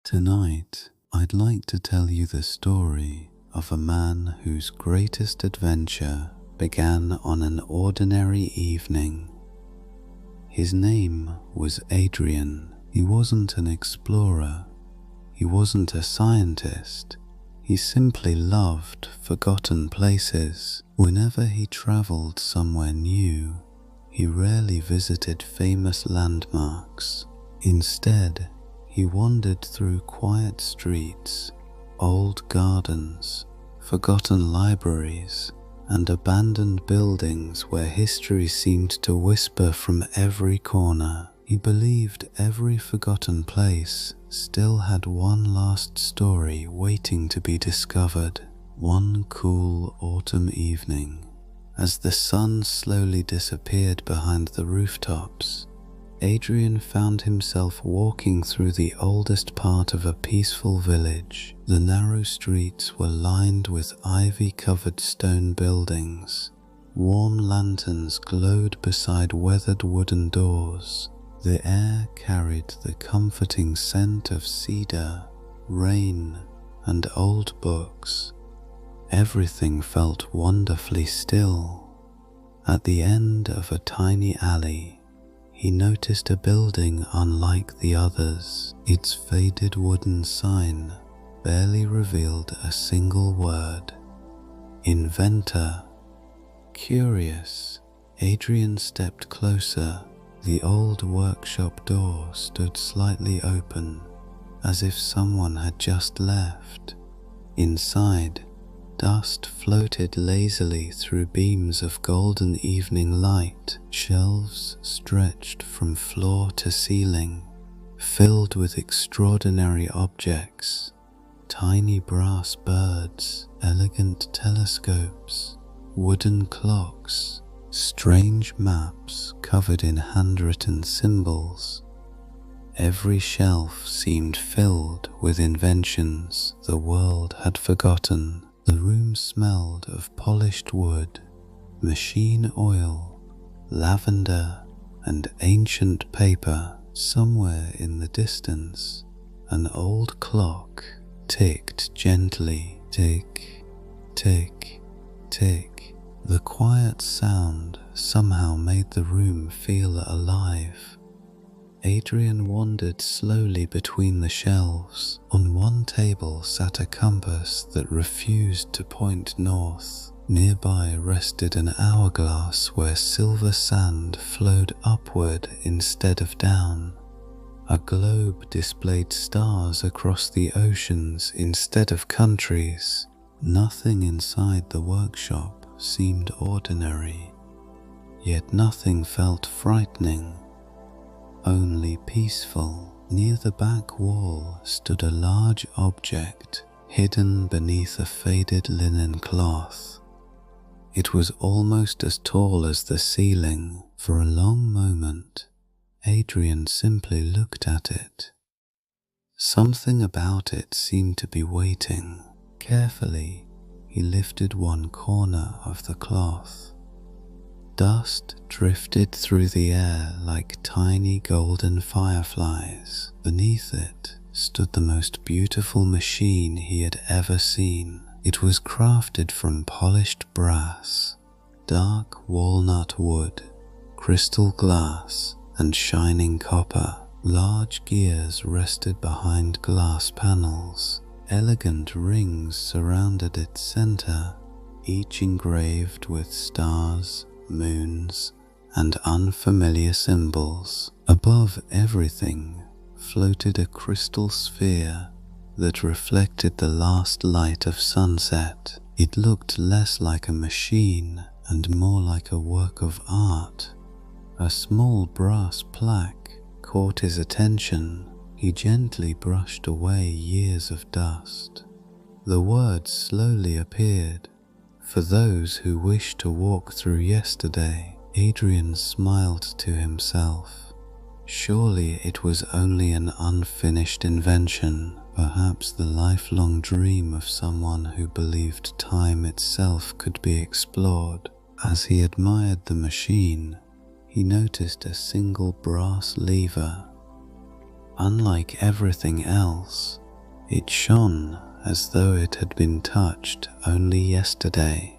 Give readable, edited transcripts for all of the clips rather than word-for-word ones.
Tonight, I'd like to tell you the story of a man whose greatest adventure began on an ordinary evening. His name was Adrian. He wasn't an explorer. He wasn't a scientist. He simply loved forgotten places. Whenever he traveled somewhere new, he rarely visited famous landmarks. Instead, he wandered through quiet streets, old gardens, forgotten libraries, and abandoned buildings where history seemed to whisper from every corner. He believed every forgotten place still had one last story waiting to be discovered. One cool autumn evening, as the sun slowly disappeared behind the rooftops, Adrian found himself walking through the oldest part of a peaceful village. The narrow streets were lined with ivy-covered stone buildings. Warm lanterns glowed beside weathered wooden doors. The air carried the comforting scent of cedar, rain, and old books. Everything felt wonderfully still. At the end of a tiny alley, he noticed a building unlike the others. Its faded wooden sign barely revealed a single word: inventor. Curious, Adrian stepped closer. The old workshop door stood slightly open, as if someone had just left. Inside, dust floated lazily through beams of golden evening light. Shelves stretched from floor to ceiling, filled with extraordinary objects: tiny brass birds, elegant telescopes, wooden clocks, strange maps covered in handwritten symbols. Every shelf seemed filled with inventions the world had forgotten. The room smelled of polished wood, machine oil, lavender, and ancient paper. Somewhere in the distance, an old clock ticked gently. Tick, tick, tick. The quiet sound somehow made the room feel alive. Adrian wandered slowly between the shelves. On one table sat a compass that refused to point north. Nearby rested an hourglass where silver sand flowed upward instead of down. A globe displayed stars across the oceans instead of countries. Nothing inside the workshop seemed ordinary, yet nothing felt frightening, only peaceful. Near the back wall stood a large object hidden beneath a faded linen cloth. It was almost as tall as the ceiling. For a long moment, Adrian simply looked at it. Something about it seemed to be waiting. Carefully, he lifted one corner of the cloth. Dust drifted through the air like tiny golden fireflies. Beneath it stood the most beautiful machine he had ever seen. It was crafted from polished brass, dark walnut wood, crystal glass, and shining copper. Large gears rested behind glass panels. Elegant rings surrounded its center, each engraved with stars, moons, and unfamiliar symbols. Above everything floated a crystal sphere that reflected the last light of sunset. It looked less like a machine and more like a work of art. A small brass plaque caught his attention. He gently brushed away years of dust. The words slowly appeared: "For those who wish to walk through yesterday." Adrian smiled to himself. Surely it was only an unfinished invention, perhaps the lifelong dream of someone who believed time itself could be explored. As he admired the machine, he noticed a single brass lever. unlike everything else, it shone as though it had been touched only yesterday.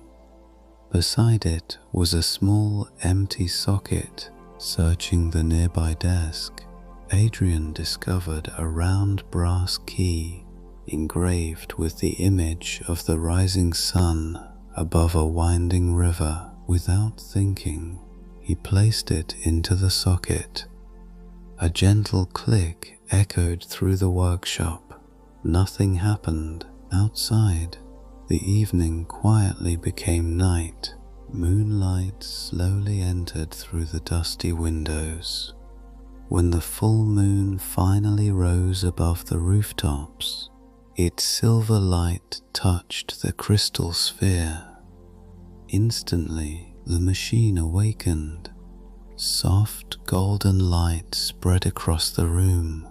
Beside it was a small empty socket. Searching the nearby desk, Adrian discovered a round brass key engraved with the image of the rising sun above a winding river. Without thinking, he placed it into the socket. A gentle click echoed through the workshop. Nothing happened. Outside, the evening quietly became night. Moonlight slowly entered through the dusty windows. When the full moon finally rose above the rooftops, its silver light touched the crystal sphere. Instantly, the machine awakened. Soft golden light spread across the room.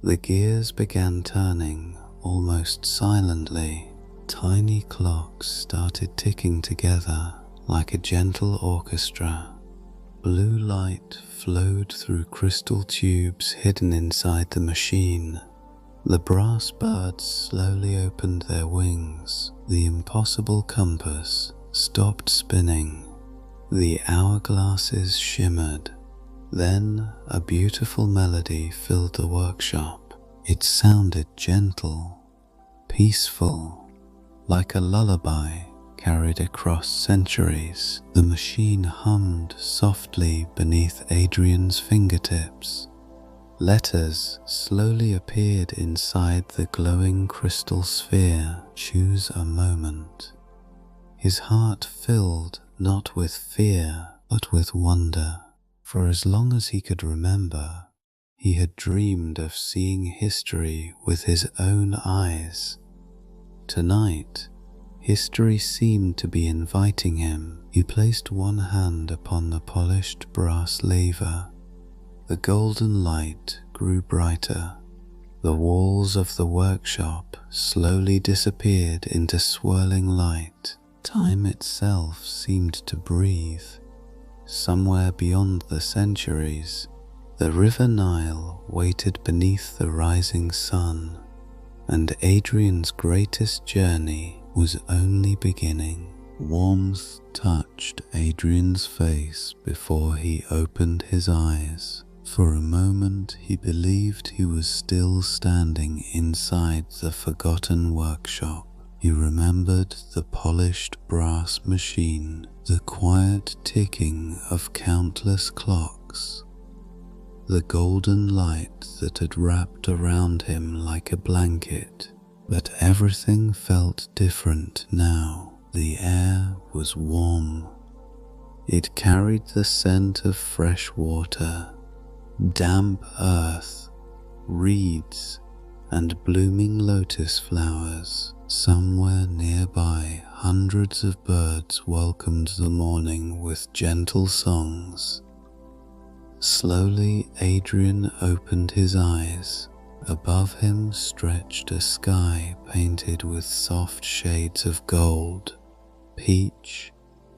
The gears began turning almost silently. Tiny clocks started ticking together like a gentle orchestra. Blue light flowed through crystal tubes hidden inside the machine. The brass birds slowly opened their wings. The impossible compass stopped spinning. The hourglasses shimmered. Then a beautiful melody filled the workshop. It sounded gentle, peaceful, like a lullaby carried across centuries. The machine hummed softly beneath Adrian's fingertips. Letters slowly appeared inside the glowing crystal sphere. Choose a moment. His heart filled not with fear, but with wonder. For as long as he could remember, he had dreamed of seeing history with his own eyes. Tonight, history seemed to be inviting him. He placed one hand upon the polished brass lever. The golden light grew brighter. The walls of the workshop slowly disappeared into swirling light. Time itself seemed to breathe. Somewhere beyond the centuries, the River Nile waited beneath the rising sun, and Adrian's greatest journey was only beginning. Warmth touched Adrian's face before he opened his eyes. For a moment he believed he was still standing inside the forgotten workshop. He remembered the polished brass machine, the quiet ticking of countless clocks, the golden light that had wrapped around him like a blanket. But everything felt different now. The air was warm. It carried the scent of fresh water, damp earth, reeds, and blooming lotus flowers. Somewhere nearby, hundreds of birds welcomed the morning with gentle songs. Slowly, Adrian opened his eyes. Above him stretched a sky painted with soft shades of gold, peach,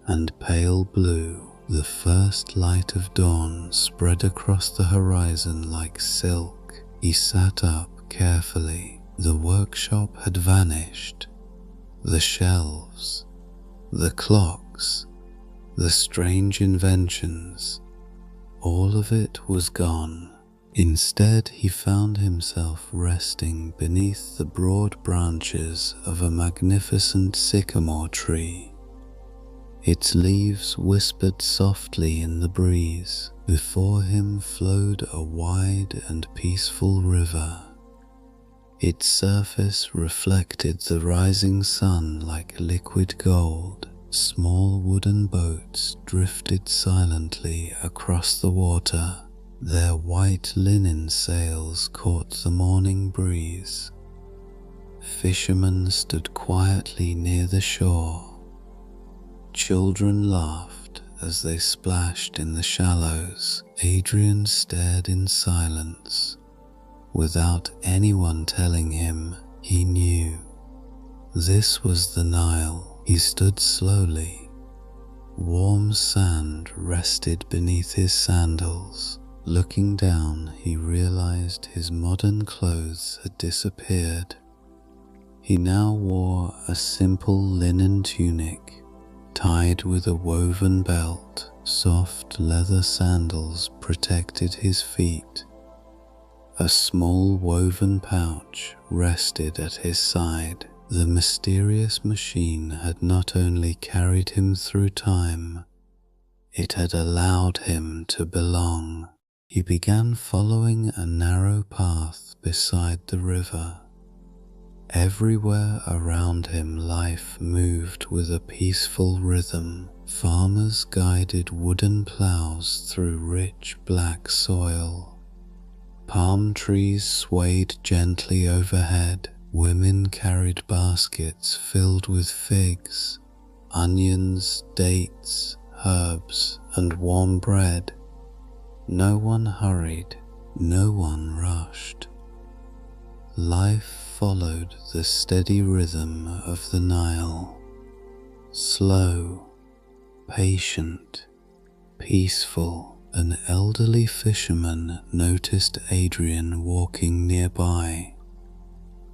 and pale blue. The first light of dawn spread across the horizon like silk. He sat up carefully. The workshop had vanished. The shelves, the clocks, the strange inventions, all of it was gone. Instead, he found himself resting beneath the broad branches of a magnificent sycamore tree. Its leaves whispered softly in the breeze. Before him flowed a wide and peaceful river. Its surface reflected the rising sun like liquid gold. Small wooden boats drifted silently across the water. Their white linen sails caught the morning breeze. Fishermen stood quietly near the shore. Children laughed as they splashed in the shallows. Adrian stared in silence. Without anyone telling him, he knew. This was the Nile. He stood slowly. Warm sand rested beneath his sandals. Looking down, he realized his modern clothes had disappeared. He now wore a simple linen tunic, tied with a woven belt. Soft leather sandals protected his feet. A small woven pouch rested at his side. The mysterious machine had not only carried him through time, it had allowed him to belong. He began following a narrow path beside the river. Everywhere around him life moved with a peaceful rhythm. Farmers guided wooden plows through rich black soil. Palm trees swayed gently overhead. Women carried baskets filled with figs, onions, dates, herbs, and warm bread. No one hurried, no one rushed. Life followed the steady rhythm of the Nile. Slow, patient, peaceful. An elderly fisherman noticed Adrian walking nearby.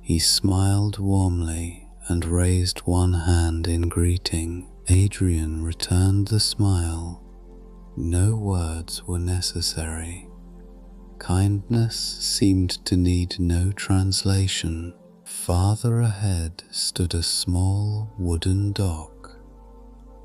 He smiled warmly and raised one hand in greeting. Adrian returned the smile. No words were necessary. Kindness seemed to need no translation. Farther ahead stood a small wooden dock.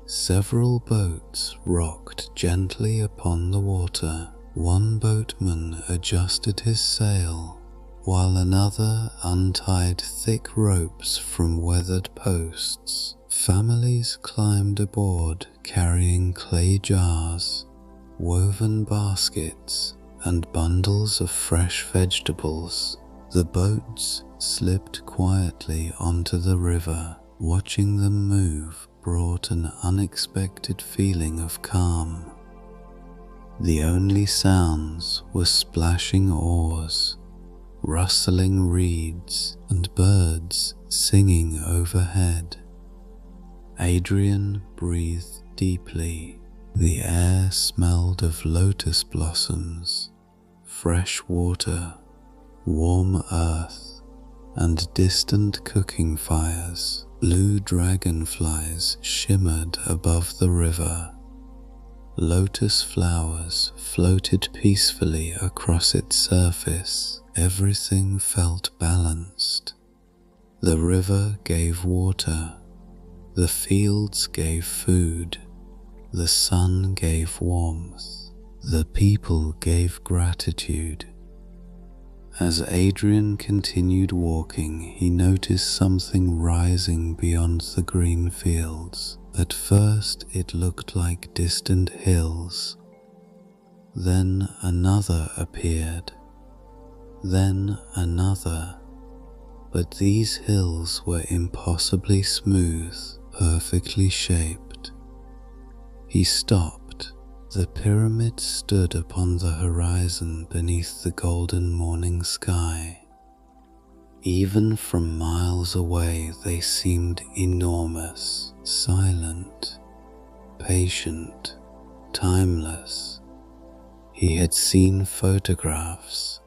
Several boats rocked gently upon the water. One boatman adjusted his sail, while another untied thick ropes from weathered posts. Families climbed aboard carrying clay jars, woven baskets, and bundles of fresh vegetables. The boats slipped quietly onto the river. Watching them move brought an unexpected feeling of calm. The only sounds were splashing oars, rustling reeds, and birds singing overhead. Adrian breathed deeply. The air smelled of lotus blossoms, fresh water, warm earth, and distant cooking fires. Blue dragonflies shimmered above the river. Lotus flowers floated peacefully across its surface. Everything felt balanced. The river gave water, the fields gave food, the sun gave warmth, the people gave gratitude. As Adrian continued walking, he noticed something rising beyond the green fields. At first it looked like distant hills. Then another appeared. Then another. But these hills were impossibly smooth, perfectly shaped. He stopped. The pyramid stood upon the horizon beneath the golden morning sky. Even from miles away they seemed enormous, silent, patient, timeless. He had seen photographs,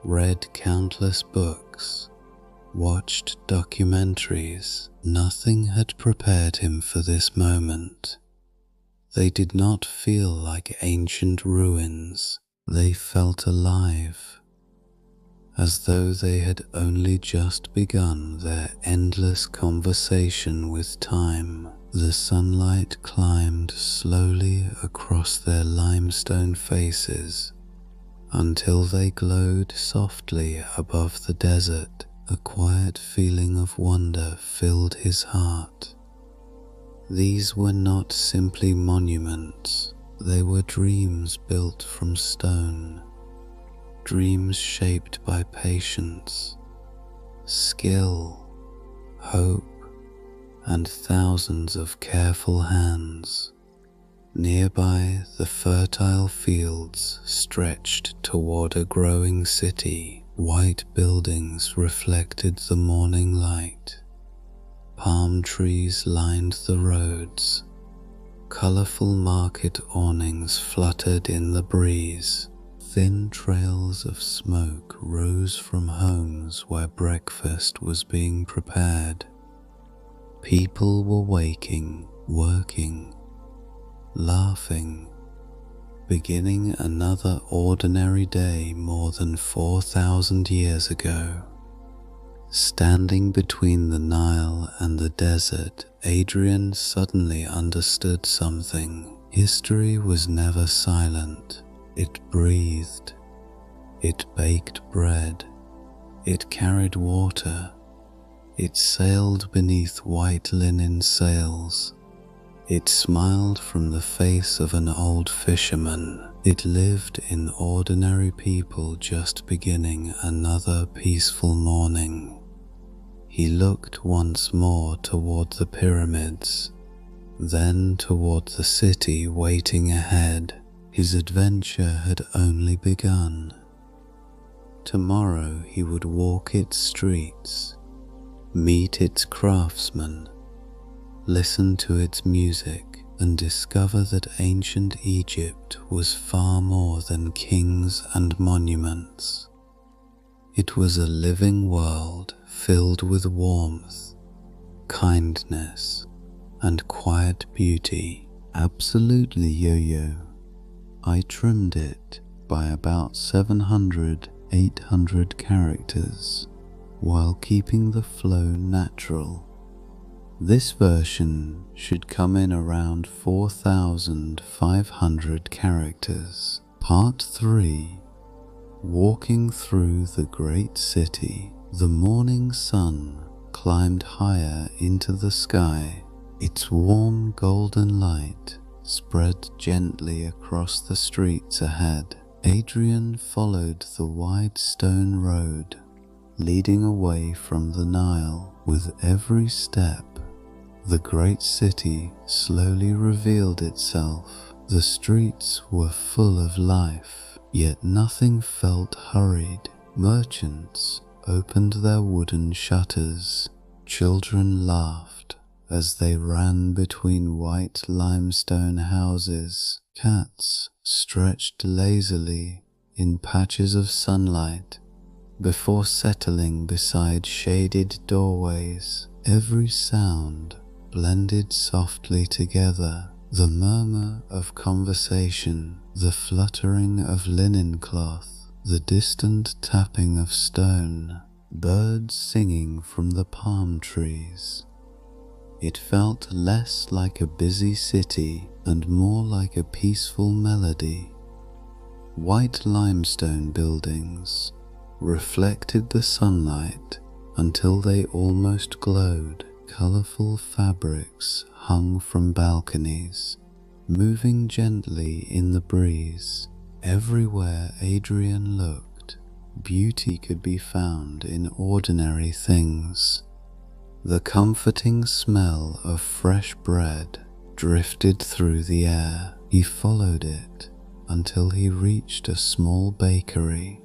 read countless books, watched documentaries. Nothing had prepared him for this moment. They did not feel like ancient ruins. They felt alive, as though they had only just begun their endless conversation with time. The sunlight climbed slowly across their limestone faces until they glowed softly above the desert. A quiet feeling of wonder filled his heart. These were not simply monuments, they were dreams built from stone, dreams shaped by patience, skill, hope, and thousands of careful hands. Nearby, the fertile fields stretched toward a growing city. White buildings reflected the morning light. Palm trees lined the roads. Colorful market awnings fluttered in the breeze. Thin trails of smoke rose from homes where breakfast was being prepared. People were waking, working, laughing, beginning another ordinary day more than 4,000 years ago. Standing between the Nile and the desert, Adrian suddenly understood something. History was never silent. It breathed. It baked bread. It carried water. It sailed beneath white linen sails. It smiled from the face of an old fisherman. It lived in ordinary people just beginning another peaceful morning. He looked once more toward the pyramids, then toward the city waiting ahead. His adventure had only begun. Tomorrow he would walk its streets, meet its craftsmen, listen to its music, and discover that ancient Egypt was far more than kings and monuments. It was a living world filled with warmth, kindness, and quiet beauty. Absolutely, Yo-Yo. I trimmed it by about 700-800 characters while keeping the flow natural. This version should come in around 4,500 characters. Part 3. Walking through the great city. The morning sun climbed higher into the sky. Its warm golden light spread gently across the streets ahead. Adrian followed the wide stone road, leading away from the Nile. With every step, the great city slowly revealed itself. The streets were full of life, yet nothing felt hurried. Merchants opened their wooden shutters. Children laughed as they ran between white limestone houses. Cats stretched lazily in patches of sunlight before settling beside shaded doorways. Every sound blended softly together. The murmur of conversation, the fluttering of linen cloth, the distant tapping of stone, birds singing from the palm trees. It felt less like a busy city and more like a peaceful melody. White limestone buildings reflected the sunlight until they almost glowed. Colorful fabrics hung from balconies, moving gently in the breeze. Everywhere Adrian looked, beauty could be found in ordinary things. The comforting smell of fresh bread drifted through the air. He followed it until he reached a small bakery.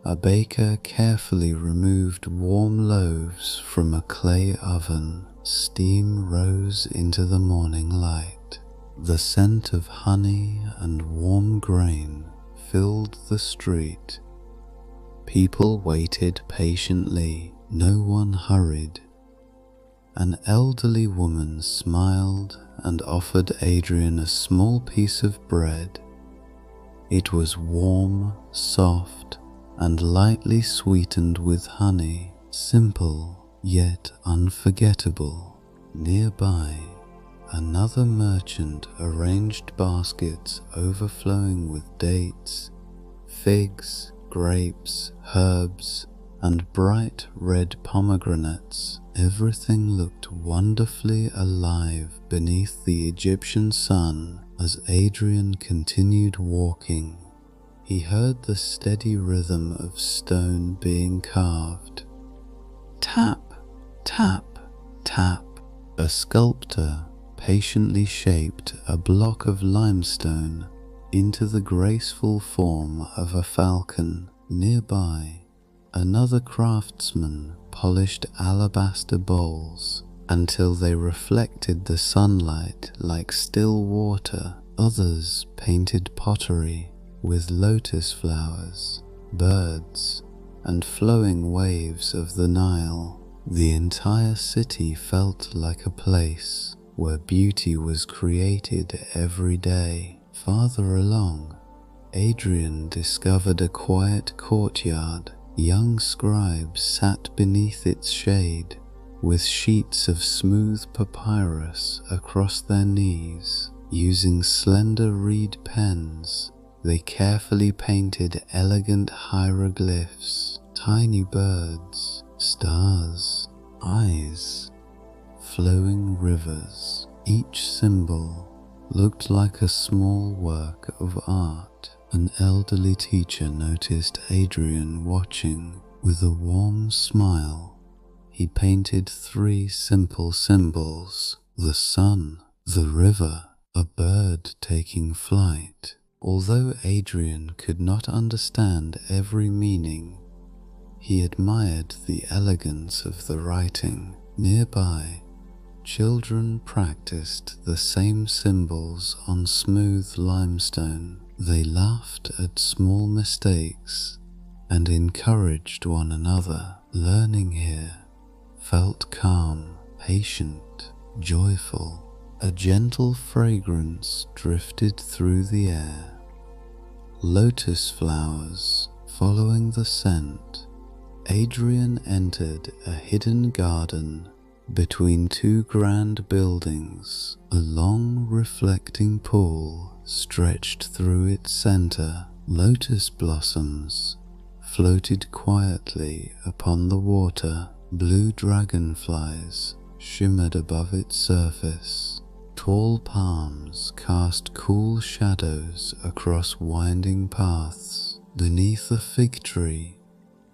A baker carefully removed warm loaves from a clay oven. Steam rose into the morning light. The scent of honey and warm grain filled the street. People waited patiently. No one hurried. An elderly woman smiled and offered Adrian a small piece of bread. It was warm, soft, and lightly sweetened with honey, simple yet unforgettable. Nearby, another merchant arranged baskets overflowing with dates, figs, grapes, herbs, and bright red pomegranates. Everything looked wonderfully alive beneath the Egyptian sun. As Adrian continued walking, he heard the steady rhythm of stone being carved. Tap, tap, tap. A sculptor patiently shaped a block of limestone into the graceful form of a falcon. Nearby, another craftsman polished alabaster bowls until they reflected the sunlight like still water. Others painted pottery, with lotus flowers, birds, and flowing waves of the Nile. The entire city felt like a place where beauty was created every day. Farther along, Adrian discovered a quiet courtyard. Young scribes sat beneath its shade, with sheets of smooth papyrus across their knees. Using slender reed pens, they carefully painted elegant hieroglyphs, tiny birds, stars, eyes, flowing rivers. Each symbol looked like a small work of art. An elderly teacher noticed Adrian watching. With a warm smile, he painted 3 simple symbols: the sun, the river, a bird taking flight. Although Adrian could not understand every meaning, he admired the elegance of the writing. Nearby, children practiced the same symbols on smooth limestone. They laughed at small mistakes and encouraged one another. Learning here felt calm, patient, joyful. A gentle fragrance drifted through the air. Lotus flowers following the scent, Adrian entered a hidden garden between 2 grand buildings. A long reflecting pool stretched through its center. Lotus blossoms floated quietly upon the water. Blue dragonflies shimmered above its surface. Tall palms cast cool shadows across winding paths. Beneath a fig tree,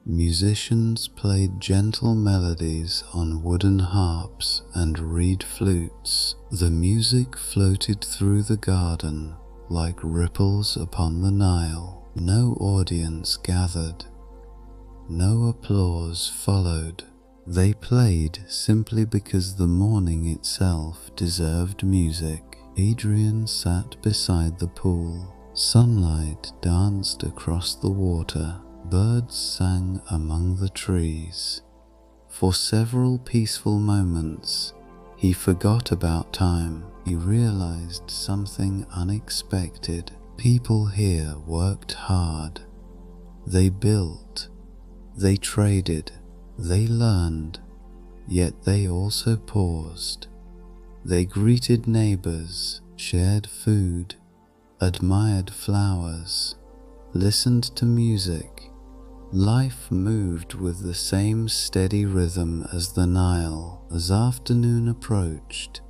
musicians played gentle melodies on wooden harps and reed flutes. The music floated through the garden like ripples upon the Nile. No audience gathered. No applause followed. They played simply because the morning itself deserved music. Adrian sat beside the pool. Sunlight danced across the water. Birds sang among the trees. For several peaceful moments, he forgot about time. He realized something unexpected. People here worked hard. They built. They traded. They learned, yet they also paused. They greeted neighbors, shared food, admired flowers, listened to music. Life moved with the same steady rhythm as the Nile. As afternoon approached,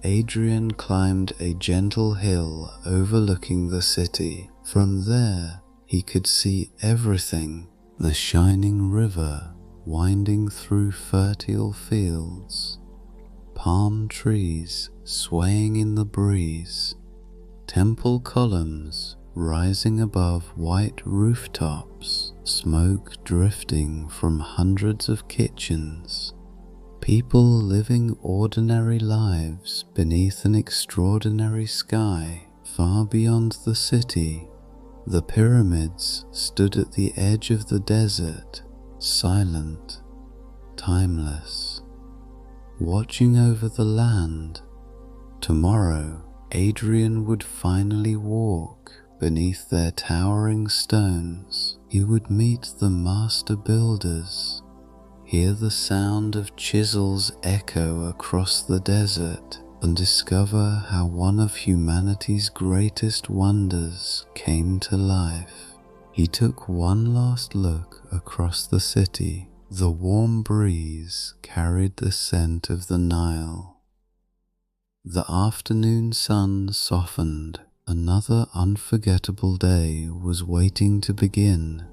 Adrian climbed a gentle hill overlooking the city. From there, he could see everything: the shining river winding through fertile fields, palm trees swaying in the breeze, temple columns rising above white rooftops, smoke drifting from hundreds of kitchens, people living ordinary lives beneath an extraordinary sky. Far beyond the city, the pyramids stood at the edge of the desert, silent, timeless, watching over the land. Tomorrow, Adrian would finally walk beneath their towering stones. He would meet the master builders, hear the sound of chisels echo across the desert, and discover how one of humanity's greatest wonders came to life. He took one last look across the city. The warm breeze carried the scent of the Nile. The afternoon sun softened. Another unforgettable day was waiting to begin.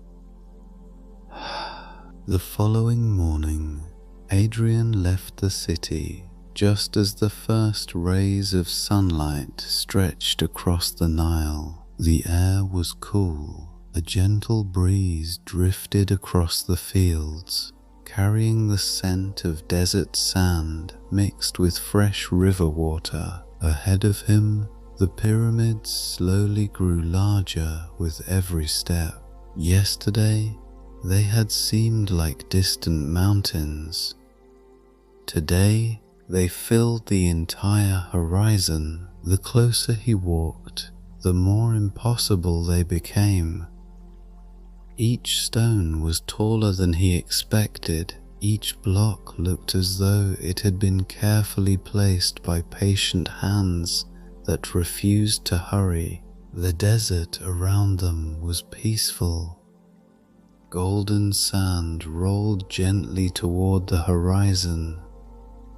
The following morning, Adrian left the city just as the first rays of sunlight stretched across the Nile. The air was cool. A gentle breeze drifted across the fields, carrying the scent of desert sand mixed with fresh river water. Ahead of him, The pyramids slowly grew larger with every step. Yesterday, they had seemed like distant mountains. Today, they filled the entire horizon. The closer he walked, the more impossible they became. Each stone was taller than he expected. Each block looked as though it had been carefully placed by patient hands that refused to hurry. The desert around them was peaceful. Golden sand rolled gently toward the horizon.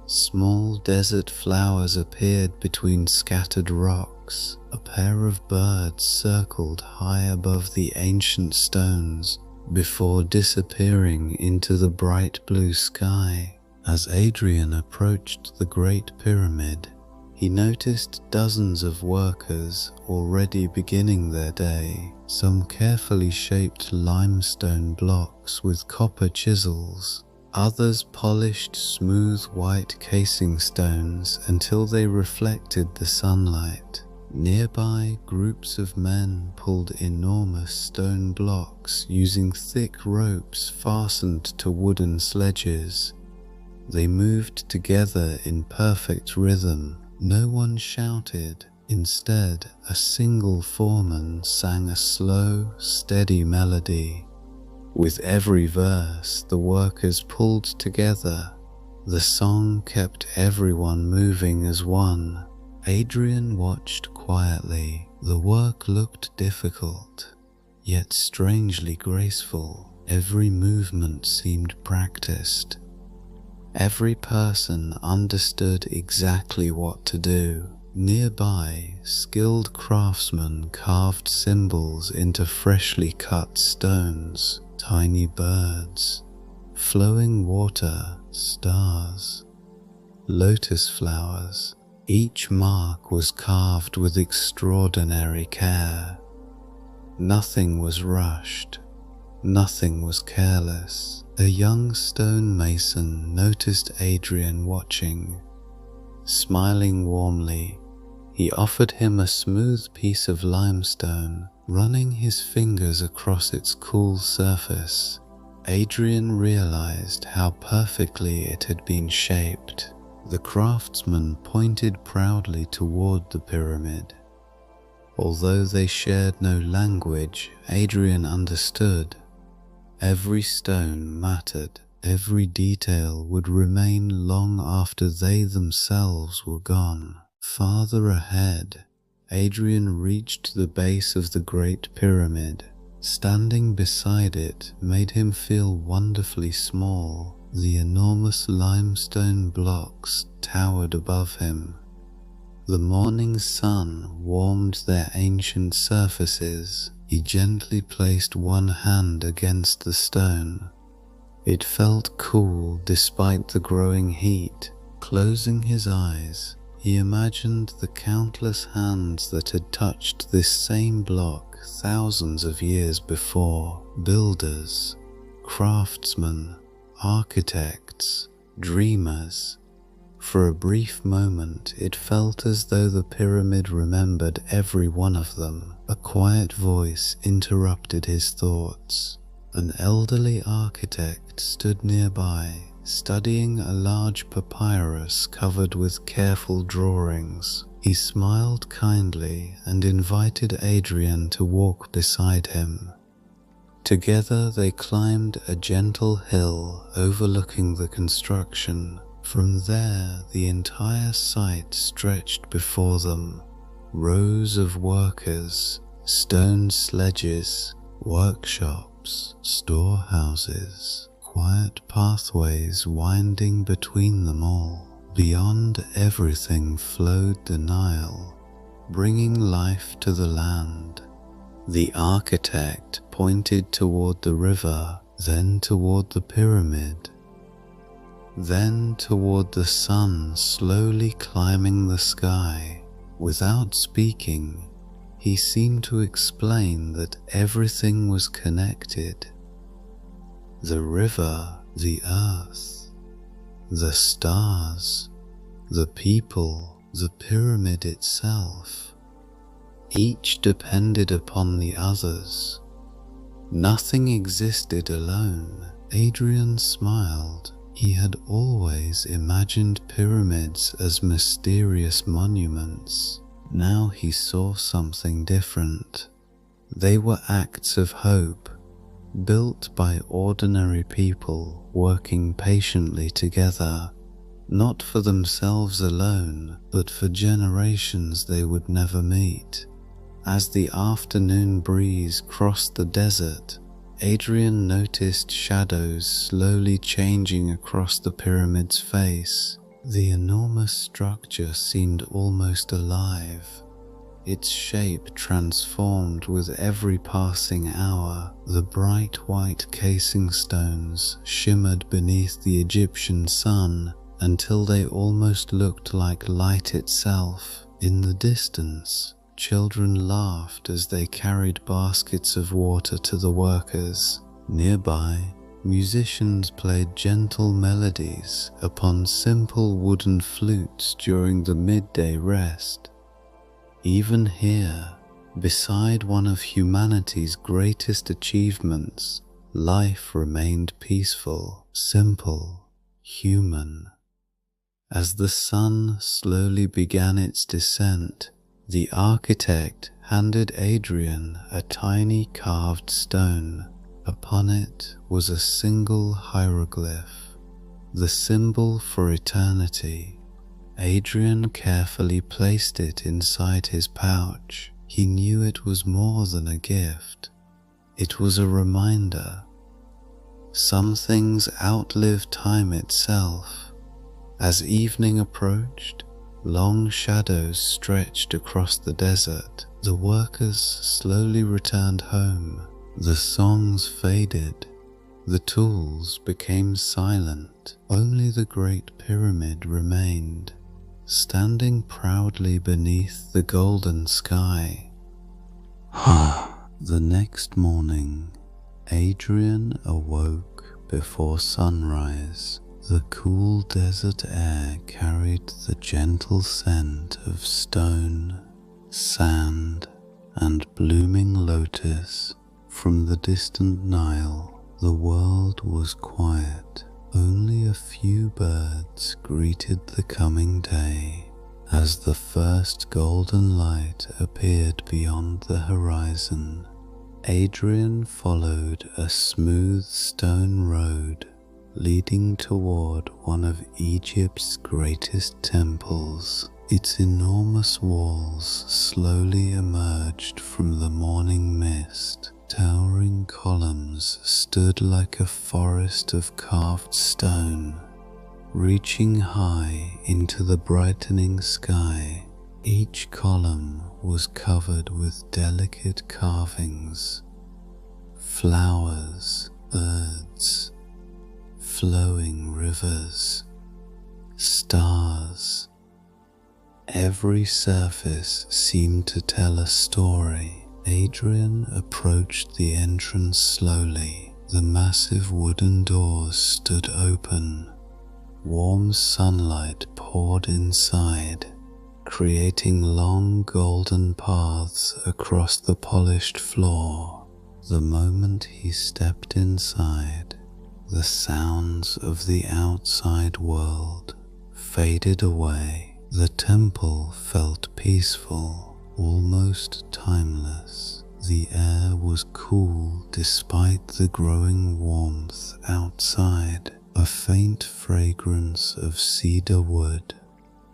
Small desert flowers appeared between scattered rocks. A pair of birds circled high above the ancient stones before disappearing into the bright blue sky. As Adrian approached the Great Pyramid, he noticed dozens of workers already beginning their day. Some carefully shaped limestone blocks with copper chisels. Others polished smooth white casing stones until they reflected the sunlight. Nearby, groups of men pulled enormous stone blocks using thick ropes fastened to wooden sledges. They moved together in perfect rhythm. No one shouted. Instead, a single foreman sang a slow, steady melody. With every verse, the workers pulled together. The song kept everyone moving as one. Adrian watched quietly. The work looked difficult, yet strangely graceful. Every movement seemed practiced. Every person understood exactly what to do. Nearby, skilled craftsmen carved symbols into freshly cut stones. Tiny birds, flowing water, stars, lotus flowers. Each mark was carved with extraordinary care. Nothing was rushed, nothing was careless. A young stone mason noticed Adrian watching. Smiling warmly, he offered him a smooth piece of limestone. Running his fingers across its cool surface, Adrian realized how perfectly it had been shaped. The craftsman pointed proudly toward the pyramid. Although they shared no language, Adrian understood. Every stone mattered. Every detail would remain long after they themselves were gone. Farther ahead, Adrian reached the base of the Great Pyramid. Standing beside it made him feel wonderfully small. The enormous limestone blocks towered above him. The morning sun warmed their ancient surfaces. He gently placed one hand against the stone. It felt cool despite the growing heat. Closing his eyes, he imagined the countless hands that had touched this same block thousands of years before. Builders, craftsmen, architects, dreamers. For a brief moment, it felt as though the pyramid remembered every one of them. A quiet voice interrupted his thoughts. An elderly architect stood nearby, studying a large papyrus covered with careful drawings. He smiled kindly and invited Adrian to walk beside him. Together they climbed a gentle hill overlooking the construction. From there, the entire site stretched before them. Rows of workers, stone sledges, workshops, storehouses, quiet pathways winding between them all. Beyond everything flowed the Nile, bringing life to the land. The architect pointed toward the river, then toward the pyramid, then toward the sun slowly climbing the sky. Without speaking, he seemed to explain that everything was connected. The river, the earth, the stars, the people, the pyramid itself. Each depended upon the others. Nothing existed alone. Adrian smiled. He had always imagined pyramids as mysterious monuments. Now he saw something different. They were acts of hope, built by ordinary people working patiently together, not for themselves alone, but for generations they would never meet. As the afternoon breeze crossed the desert, Adrian noticed shadows slowly changing across the pyramid's face. The enormous structure seemed almost alive. Its shape transformed with every passing hour. The bright white casing stones shimmered beneath the Egyptian sun until they almost looked like light itself. In the distance, children laughed as they carried baskets of water to the workers. Nearby, musicians played gentle melodies upon simple wooden flutes during the midday rest. Even here, beside one of humanity's greatest achievements, life remained peaceful, simple, human. As the sun slowly began its descent, the architect handed Adrian a tiny carved stone. Upon it was a single hieroglyph, the symbol for eternity. Adrian carefully placed it inside his pouch. He knew it was more than a gift. It was a reminder. Some things outlive time itself. As evening approached, long shadows stretched across the desert. The workers slowly returned home. The songs faded. The tools became silent. Only the Great Pyramid remained, standing proudly beneath the golden sky. The next morning, Adrian awoke before sunrise. The cool desert air carried the gentle scent of stone, sand, and blooming lotus. From the distant Nile, the world was quiet. Only a few birds greeted the coming day. As the first golden light appeared beyond the horizon, Adrian followed a smooth stone road leading toward one of Egypt's greatest temples. Its enormous walls slowly emerged from the morning mist. Towering columns stood like a forest of carved stone, reaching high into the brightening sky. Each column was covered with delicate carvings, flowers, birds, flowing rivers, stars. Every surface seemed to tell a story. Adrian approached the entrance slowly. The massive wooden doors stood open. Warm sunlight poured inside, creating long golden paths across the polished floor. The moment he stepped inside, the sounds of the outside world faded away. The temple felt peaceful, almost timeless. The air was cool despite the growing warmth outside. A faint fragrance of cedar wood,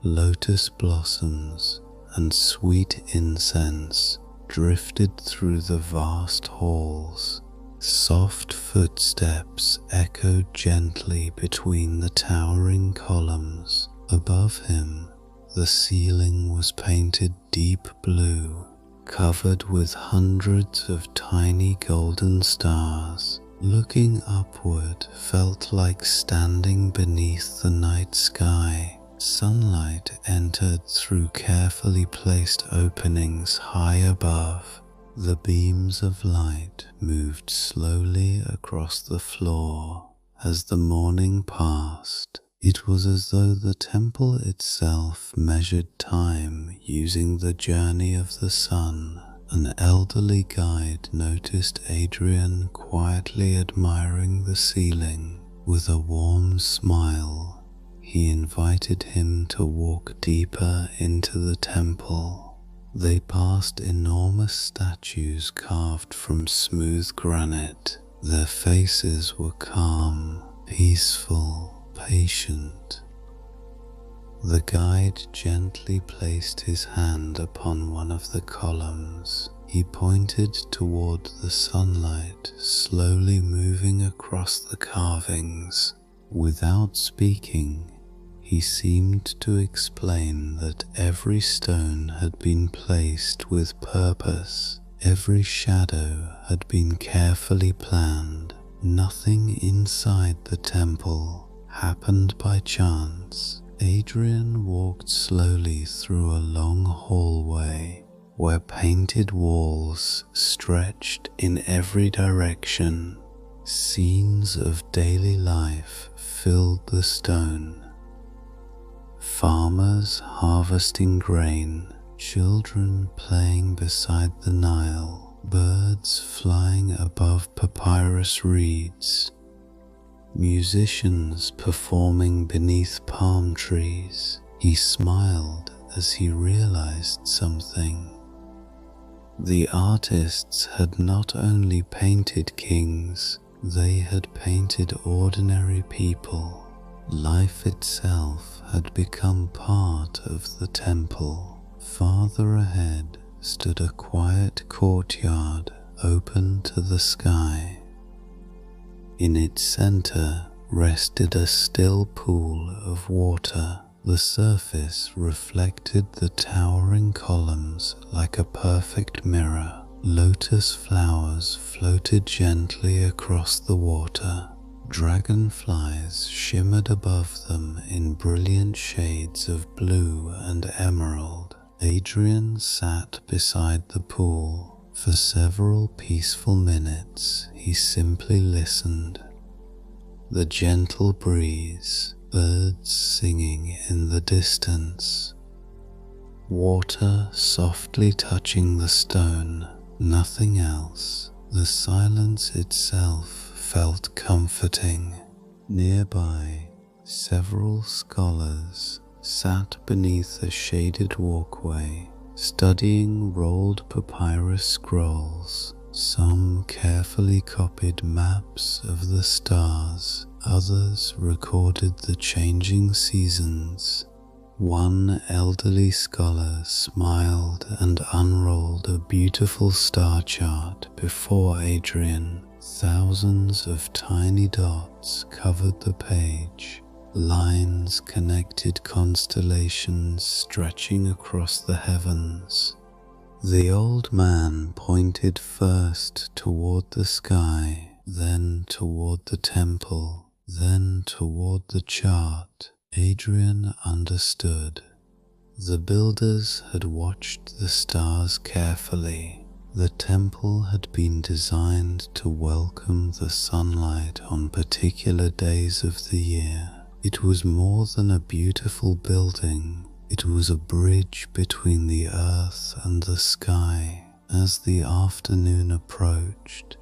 lotus blossoms, and sweet incense drifted through the vast halls. Soft footsteps echoed gently between the towering columns. Above him, the ceiling was painted deep blue, covered with hundreds of tiny golden stars. Looking upward felt like standing beneath the night sky. Sunlight entered through carefully placed openings high above. The beams of light moved slowly across the floor. As the morning passed, It was as though the temple itself measured time using the journey of the sun. An elderly guide noticed Adrian quietly admiring the ceiling. With a warm smile, he invited him to walk deeper into the temple. They passed enormous statues carved from smooth granite. Their faces were calm, peaceful, patient. The guide gently placed his hand upon one of the columns. He pointed toward the sunlight slowly moving across the carvings. Without speaking, he seemed to explain that every stone had been placed with purpose. Every shadow had been carefully planned. Nothing inside the temple happened by chance. Adrian walked slowly through a long hallway where painted walls stretched in every direction. Scenes of daily life filled the stone. Farmers harvesting grain, children playing beside the Nile, birds flying above papyrus reeds, musicians performing beneath palm trees. He smiled as he realized something. The artists had not only painted kings, they had painted ordinary people. Life itself had become part of the temple. Farther ahead stood a quiet courtyard open to the sky. In its center rested a still pool of water. The surface reflected the towering columns like a perfect mirror. Lotus flowers floated gently across the water. Dragonflies shimmered above them in brilliant shades of blue and emerald. Adrian sat beside the pool. For several peaceful minutes he simply listened. The gentle breeze, birds singing in the distance, water softly touching the stone, nothing else. The silence itself felt comforting. Nearby, several scholars sat beneath a shaded walkway, studying rolled papyrus scrolls. Some carefully copied maps of the stars, others recorded the changing seasons. One elderly scholar smiled and unrolled a beautiful star chart before Adrian. Thousands of tiny dots covered the page. Lines connected constellations stretching across the heavens. The old man pointed first toward the sky, then toward the temple, then toward the chart. Adrian understood. The builders had watched the stars carefully. The temple had been designed to welcome the sunlight on particular days of the year. It was more than a beautiful building. It was a bridge between the earth and the sky. As the afternoon approached,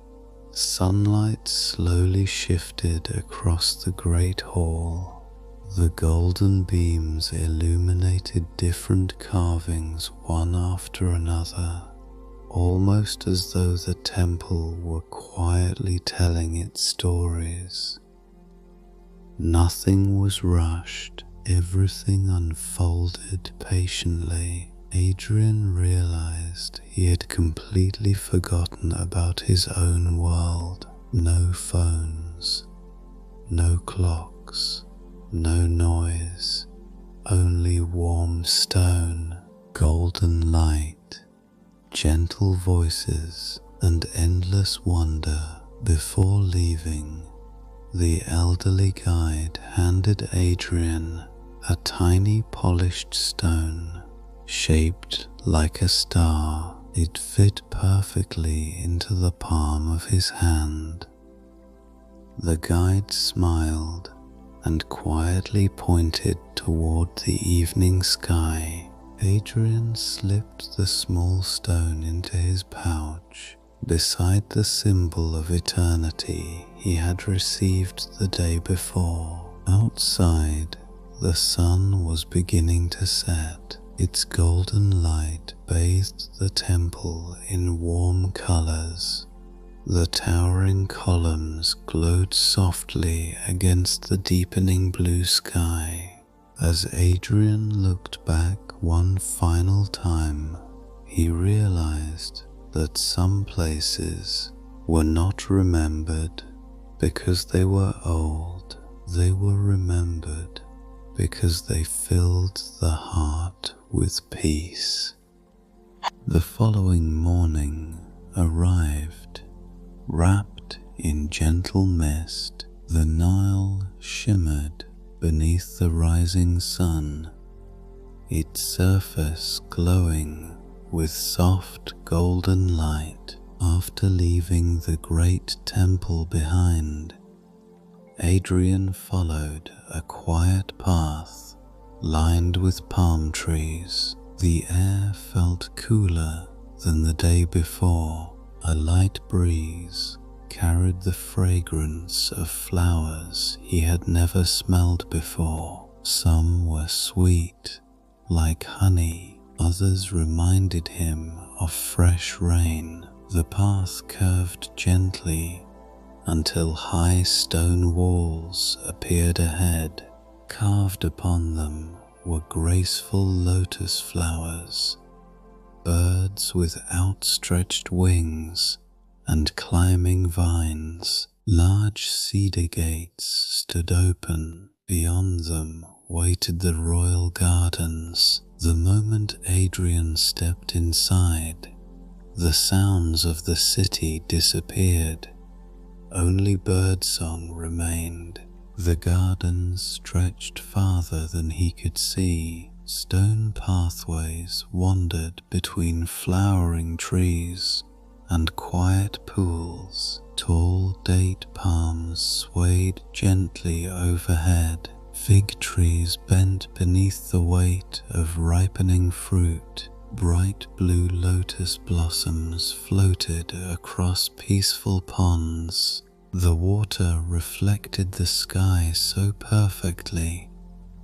sunlight slowly shifted across the great hall. The golden beams illuminated different carvings one after another, almost as though the temple were quietly telling its stories. Nothing was rushed. Everything unfolded patiently. Adrian realized he had completely forgotten about his own world. No phones, no clocks, no noise, only warm stone, golden light, gentle voices, and endless wonder. Before leaving, the elderly guide handed Adrian a tiny polished stone, shaped like a star. It fit perfectly into the palm of his hand. The guide smiled and quietly pointed toward the evening sky. Adrian slipped the small stone into his pouch beside the symbol of eternity he had received the day before. Outside, the sun was beginning to set. Its golden light bathed the temple in warm colors. The towering columns glowed softly against the deepening blue sky. As Adrian looked back one final time, he realized that some places were not remembered because they were old. They were remembered because they filled the heart with peace. The following morning arrived. Wrapped in gentle mist, the Nile shimmered beneath the rising sun, its surface glowing with soft golden light. After leaving the great temple behind, Adrian followed a quiet path lined with palm trees. The air felt cooler than the day before. A light breeze carried the fragrance of flowers he had never smelled before. Some were sweet, like honey. Others reminded him of fresh rain. The path curved gently until high stone walls appeared ahead. Carved upon them were graceful lotus flowers, birds with outstretched wings, and climbing vines. Large cedar gates stood open. Beyond them waited the royal gardens. The moment Adrian stepped inside, the sounds of the city disappeared. Only birdsong remained. The gardens stretched farther than he could see. Stone pathways wandered between flowering trees and quiet pools. Tall date palms swayed gently overhead. Fig trees bent beneath the weight of ripening fruit. Bright blue lotus blossoms floated across peaceful ponds. The water reflected the sky so perfectly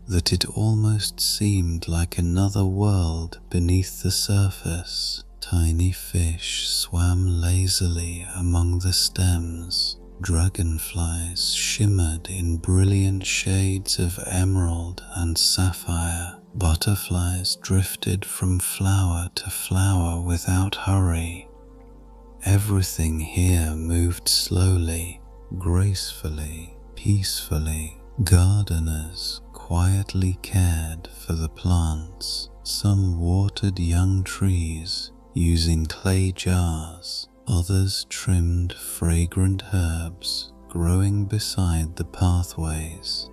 that it almost seemed like another world beneath the surface. Tiny fish swam lazily among the stems. Dragonflies shimmered in brilliant shades of emerald and sapphire. Butterflies drifted from flower to flower without hurry. Everything here moved slowly, gracefully, peacefully. Gardeners quietly cared for the plants. Some watered young trees using clay jars. Others trimmed fragrant herbs growing beside the pathways.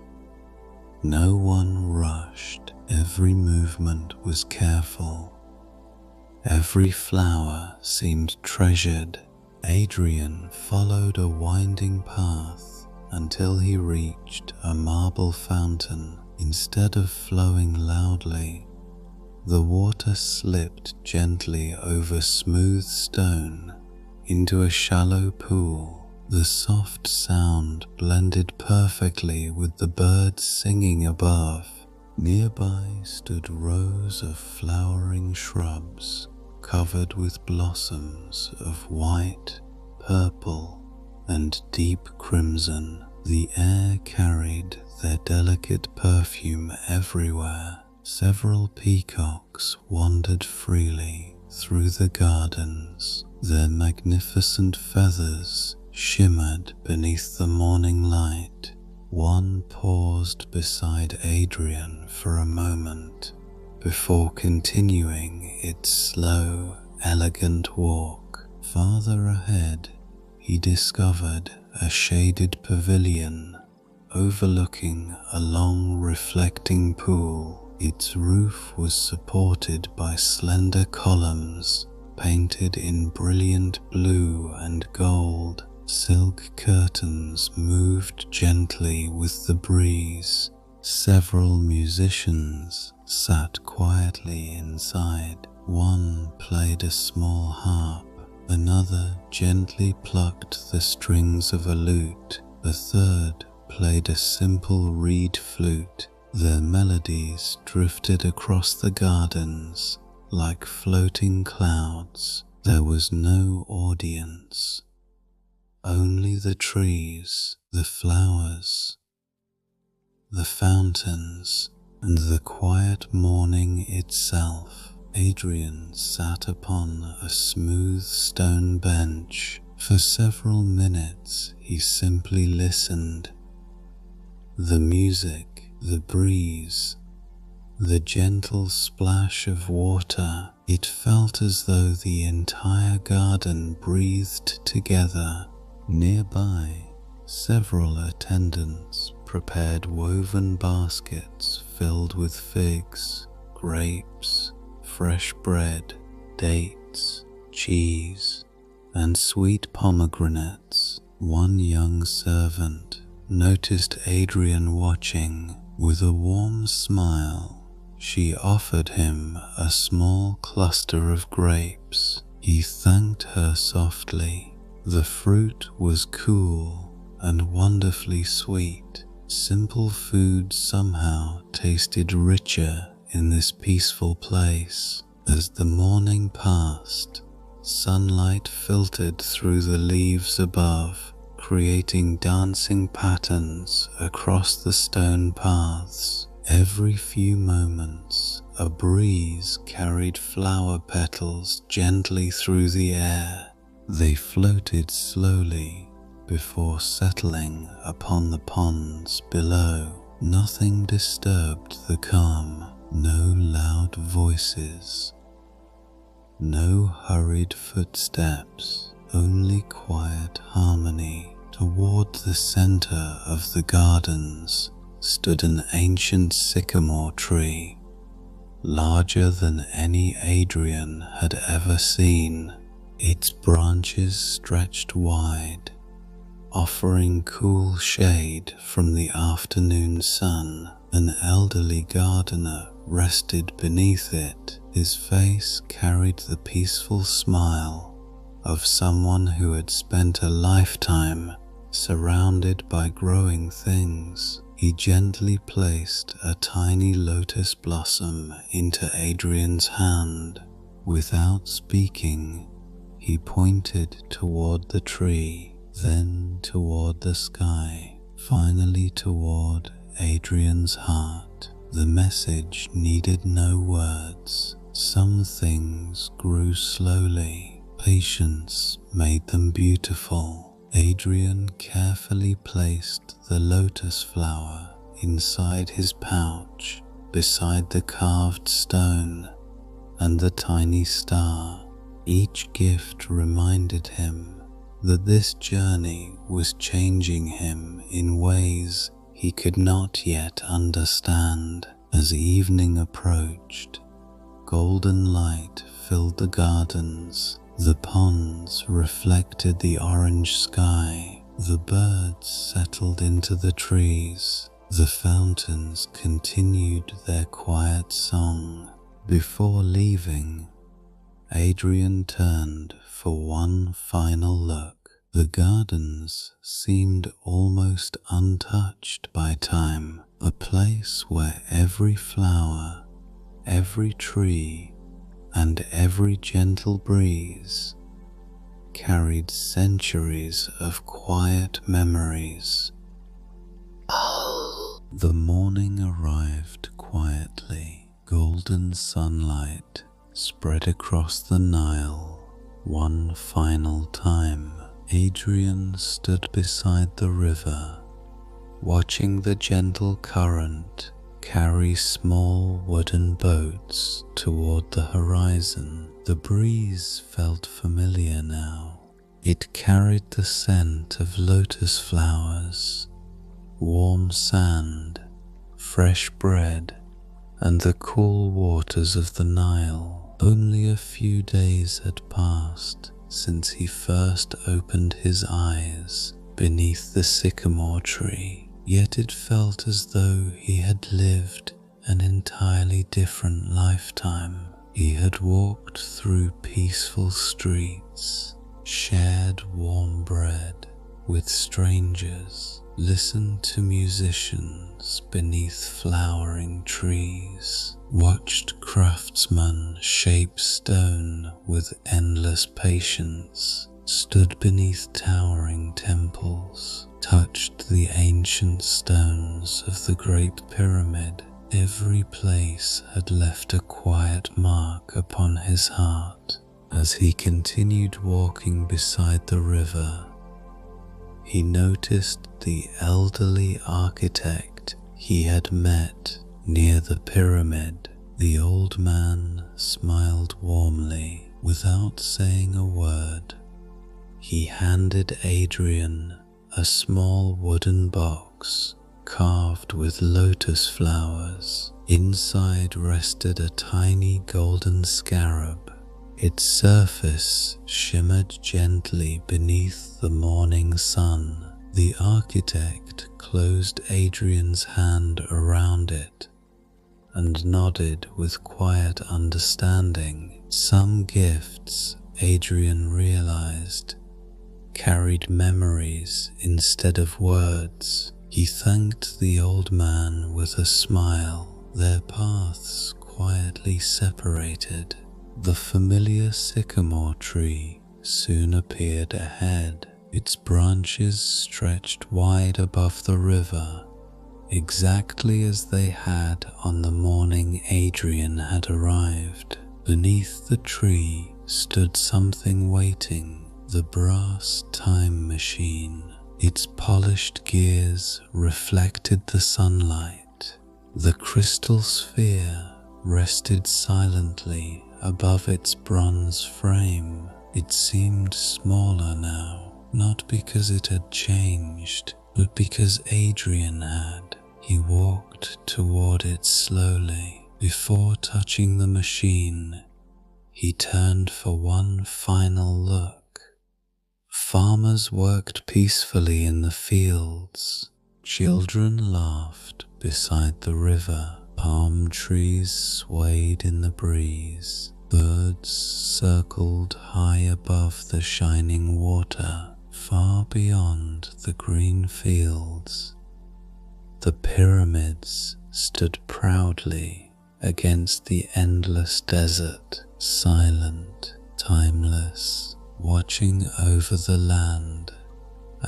No one rushed. Every movement was careful. Every flower seemed treasured. Adrian followed a winding path until he reached a marble fountain. Instead of flowing loudly, the water slipped gently over smooth stone into a shallow pool. The soft sound blended perfectly with the birds singing above. Nearby stood rows of flowering shrubs covered with blossoms of white, purple, and deep crimson. The air carried their delicate perfume everywhere. Several peacocks wandered freely through the gardens. Their magnificent feathers shimmered beneath the morning light. One paused beside Adrian for a moment before continuing its slow, elegant walk. Farther ahead, he discovered a shaded pavilion overlooking a long reflecting pool. Its roof was supported by slender columns painted in brilliant blue and gold. Silk curtains moved gently with the breeze. Several musicians sat quietly inside. One played a small harp, another gently plucked the strings of a lute, a third played a simple reed flute. Their melodies drifted across the gardens like floating clouds. There was no audience, only the trees, the flowers, the fountains, and the quiet morning itself. Adrian sat upon a smooth stone bench. For several minutes he simply listened. The music, the breeze, the gentle splash of water, it felt as though the entire garden breathed together. Nearby, several attendants prepared woven baskets filled with figs, grapes, fresh bread, dates, cheese, and sweet pomegranates. One young servant noticed Adrian watching. With a warm smile, she offered him a small cluster of grapes. He thanked her softly. The fruit was cool and wonderfully sweet. Simple food somehow tasted richer in this peaceful place. As the morning passed, sunlight filtered through the leaves above, creating dancing patterns across the stone paths. Every few moments, a breeze carried flower petals gently through the air. They floated slowly before settling upon the ponds below. Nothing disturbed the calm, no loud voices, no hurried footsteps, only quiet harmony. Toward the center of the gardens stood an ancient sycamore tree, larger than any Adrian had ever seen. Its branches stretched wide, offering cool shade from the afternoon sun. An elderly gardener rested beneath it. His face carried the peaceful smile of someone who had spent a lifetime surrounded by growing things. He gently placed a tiny lotus blossom into Adrian's hand. Without speaking, he pointed toward the tree, then toward the sky, finally toward Adrian's heart. The message needed no words. Some things grew slowly. Patience made them beautiful. Adrian carefully placed the lotus flower inside his pouch, beside the carved stone and the tiny star. Each gift reminded him that this journey was changing him in ways he could not yet understand. As evening approached, golden light filled the gardens. The ponds reflected the orange sky. The birds settled into the trees. The fountains continued their quiet song. Before leaving, Adrian turned for one final look. The gardens seemed almost untouched by time, a place where every flower, every tree, and every gentle breeze carried centuries of quiet memories. The morning arrived quietly. Golden sunlight spread across the Nile. One final time, Adrian stood beside the river, watching the gentle current carry small wooden boats toward the horizon. The breeze felt familiar now. It carried the scent of lotus flowers, warm sand, fresh bread, and the cool waters of the Nile. Only a few days had passed since he first opened his eyes beneath the sycamore tree, yet it felt as though he had lived an entirely different lifetime. He had walked through peaceful streets, shared warm bread with strangers, listened to musicians beneath flowering trees, watched craftsmen shape stone with endless patience, stood beneath towering temples, touched the ancient stones of the Great Pyramid. Every place had left a quiet mark upon his heart. As he continued walking beside the river, he noticed the elderly architect he had met near the pyramid. The old man smiled warmly without saying a word. He handed Adrian a small wooden box carved with lotus flowers. Inside rested a tiny golden scarab. Its surface shimmered gently beneath the morning sun. The architect closed Adrian's hand around it and nodded with quiet understanding. Some gifts, Adrian realized, carried memories instead of words. He thanked the old man with a smile. Their paths quietly separated. The familiar sycamore tree soon appeared ahead. Its branches stretched wide above the river, exactly as they had on the morning Adrian had arrived. Beneath the tree stood something waiting, the brass time machine. Its polished gears reflected the sunlight. The crystal sphere rested silently above its bronze frame. It seemed smaller now, not because it had changed, but because Adrian had. He walked toward it slowly. Before touching the machine, he turned for one final look. Farmers worked peacefully in the fields. Children laughed beside the river. Palm trees swayed in the breeze. Birds circled high above the shining water, far beyond the green fields. The pyramids stood proudly against the endless desert, silent, timeless, watching over the land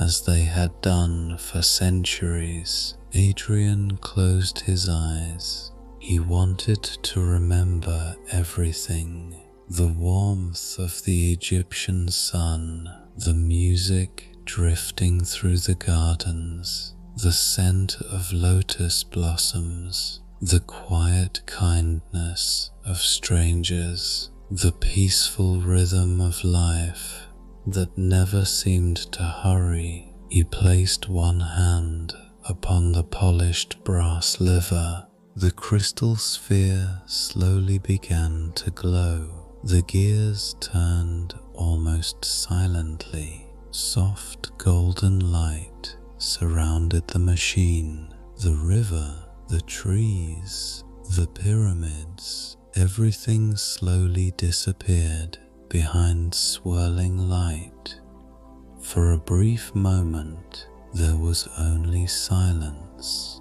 as they had done for centuries. Adrian closed his eyes. He wanted to remember everything: the warmth of the Egyptian sun, the music drifting through the gardens, the scent of lotus blossoms, the quiet kindness of strangers, the peaceful rhythm of life that never seemed to hurry. He placed one hand upon the polished brass lever. The crystal sphere slowly began to glow. The gears turned almost silently. Soft golden light surrounded the machine. The river, the trees, the pyramids, everything slowly disappeared behind swirling light. For a brief moment, there was only silence.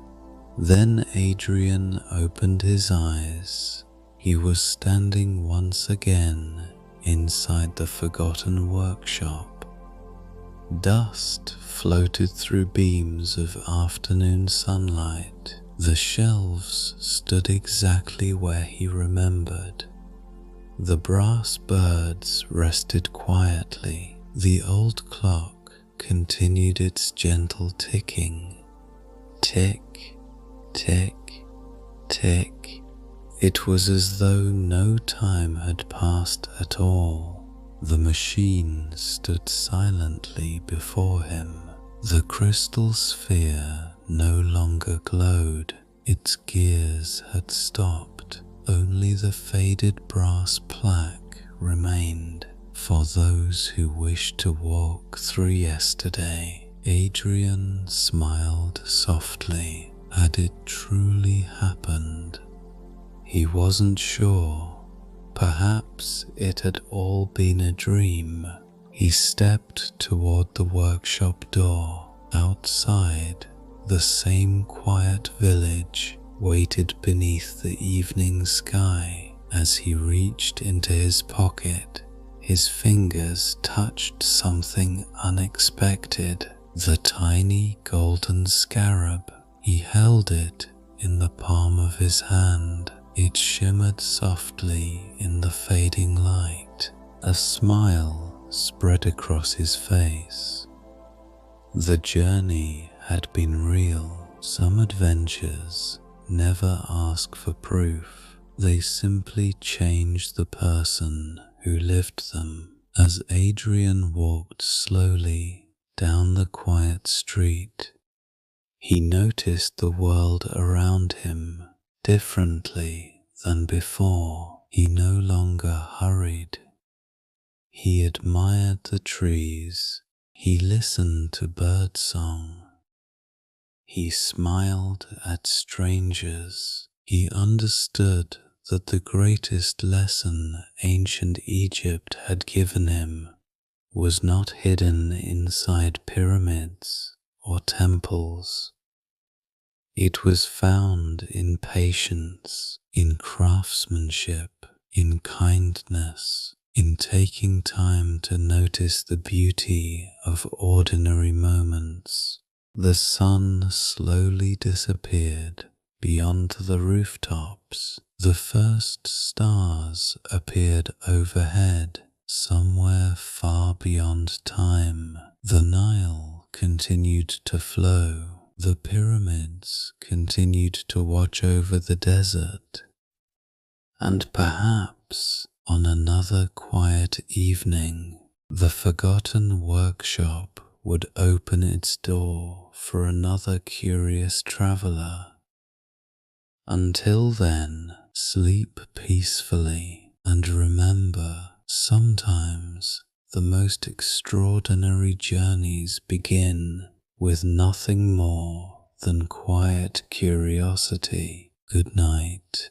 Then Adrian opened his eyes. He was standing once again inside the forgotten workshop. Dust floated through beams of afternoon sunlight. The shelves stood exactly where he remembered. The brass birds rested quietly. The old clock continued its gentle ticking. Tick, tick, tick. It was as though no time had passed at all. The machine stood silently before him. The crystal sphere no longer glowed. Its gears had stopped. Only the faded brass plaque remained. For those who wish to walk through yesterday, Adrian smiled softly. Had it truly happened? He wasn't sure. Perhaps it had all been a dream. He stepped toward the workshop door. Outside, the same quiet village waited beneath the evening sky. As he reached into his pocket, his fingers touched something unexpected. The tiny golden scarab. He held it in the palm of his hand. It shimmered softly in the fading light. A smile spread across his face. The journey had been real. Some adventures never ask for proof. They simply change the person who lived them. As Adrian walked slowly down the quiet street, he noticed the world around him differently than before. He no longer hurried. He admired the trees. He listened to birdsong. He smiled at strangers. He understood that the greatest lesson ancient Egypt had given him was not hidden inside pyramids or temples. It was found in patience, in craftsmanship, in kindness, in taking time to notice the beauty of ordinary moments. The sun slowly disappeared beyond the rooftops. The first stars appeared overhead, somewhere far beyond time. The Nile continued to flow. The pyramids continued to watch over the desert. And perhaps on another quiet evening, the forgotten workshop would open its door for another curious traveler. Until then, sleep peacefully and remember, sometimes the most extraordinary journeys begin with nothing more than quiet curiosity. Good night.